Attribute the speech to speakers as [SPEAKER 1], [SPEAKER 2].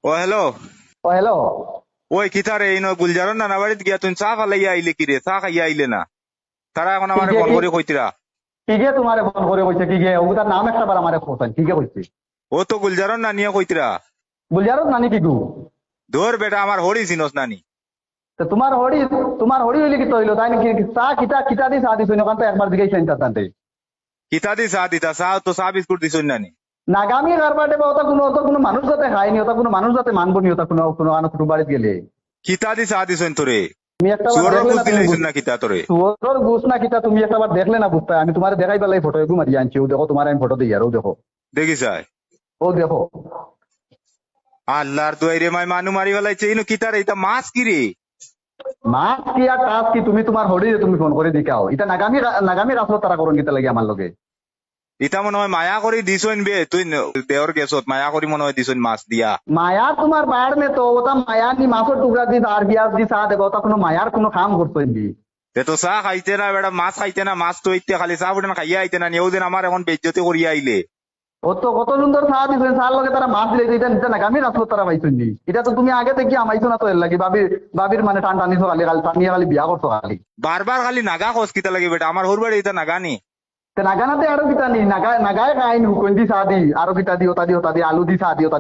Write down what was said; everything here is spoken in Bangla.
[SPEAKER 1] ও হ্যালো।
[SPEAKER 2] ও হ্যালো।
[SPEAKER 1] ওই কিতারে এই নয় গুলজারন নানা বাড়িতে গিয়া তুই চা ফালাইয়া আইলে কিরে, চা খাইয়া আইলে না? তারা এখন
[SPEAKER 2] কি
[SPEAKER 1] আমার
[SPEAKER 2] গে
[SPEAKER 1] ফোন
[SPEAKER 2] কি
[SPEAKER 1] করে কইতিরা।
[SPEAKER 2] কি গে তোমারে ফোন করে কইছে কি গে ওটার নাম একটা বার আমারে খোঁজেন কি গে কইছে
[SPEAKER 1] ও তো গুলজারন না নিয়ে কইতিরা।
[SPEAKER 2] বুঝারো নানি কি গু।
[SPEAKER 1] ধর বেটা আমার হরি চিনস নানি।
[SPEAKER 2] তো তোমার হড়ি হইলে কি তৈলো তাই নাকি চা কিটা কিটা দি চা দিছ ওখান তো একবার দিকে সেন্টার তান্তে
[SPEAKER 1] কিতা দি চা দিতা, চা তো চা বিস্কুট দিছ নানি।
[SPEAKER 2] নাগামি কারবারটে বা ওটা কোনো মানুষ যাতে খায়নি ওটা কোনো মানুষ যাতে মানবো নি ওটা কোনো কোনো আনো কোনো বাড়িতে গেলে
[SPEAKER 1] কিতা দি চা দিছ তোরে?
[SPEAKER 2] তুমি একটা বার
[SPEAKER 1] সুয়ারের
[SPEAKER 2] দেখলে
[SPEAKER 1] গুছ
[SPEAKER 2] না তুমি
[SPEAKER 1] দিলাইছ না কিতা তোরে?
[SPEAKER 2] সুন্দর গুছ না কিটা তুমি একটা বার দেখলে না বুঝতে আমি তোমার দেখাই পেলাই ফটো এগু মারি আনছি ও দেখো তোমার আমি ফটো দিই আর ও দেখো
[SPEAKER 1] দেখি চাই।
[SPEAKER 2] ও দেখো
[SPEAKER 1] আল্লাহর দুয়াইরে মাই মানু মারি ফেলাইছে ইনু কিতারে, এটা মাছ কিরে?
[SPEAKER 2] মাছ কি আর টাস কি তুমি তোমার হড়ি তুমি ফোন করে দিকাও এটা নাগামি রাস্তা তারা করুন কিতা লাগে আমার লগে
[SPEAKER 1] ইটা মনে হয় মায়া করি দিছইন বে, তুই দেওর গেছত মায়া করি মনে হয় দিছইন মাছ দিয়া।
[SPEAKER 2] মায়া তোমার বাড় মে তো ওটা মায়া নি মাছের টুকরা দি আর পিয়াজ দি চা দেবো ওটা কোনো মায়ার কোনো কাম করতো নি
[SPEAKER 1] তে তো চা খাইতে না বেটা, মাছ খাইতে না, মাছ তো ইত্যা খালি চা ফুটেন খাইয়া আইতে না, নিয়েও দিন আমার এখন বেজ্জতি করিয়া আইলে।
[SPEAKER 2] ও তো কত সুন্দর চা দিছেন চার লগে তারা মাছ দিলে এটা নিতে নাগামি রাস্তা তারা পাইছেন নি এটা তো তুমি আগে থেকে আমাইছো না তো এর লাগি বাবির মানে টান টানিছো খালি খালি টানিয়ে খালি বিয়া করছো খালি
[SPEAKER 1] বারবার খালি নাগা খোঁজ কিতা লাগে বেটা, আমার হরবাড়ি এটা নাগানি।
[SPEAKER 2] নাগানাতে আরো কিতা নি নাগায় খাইনি হুকুন দি চা দি আরো কিতা দি ওটা দি আলু দি চা দি ওটা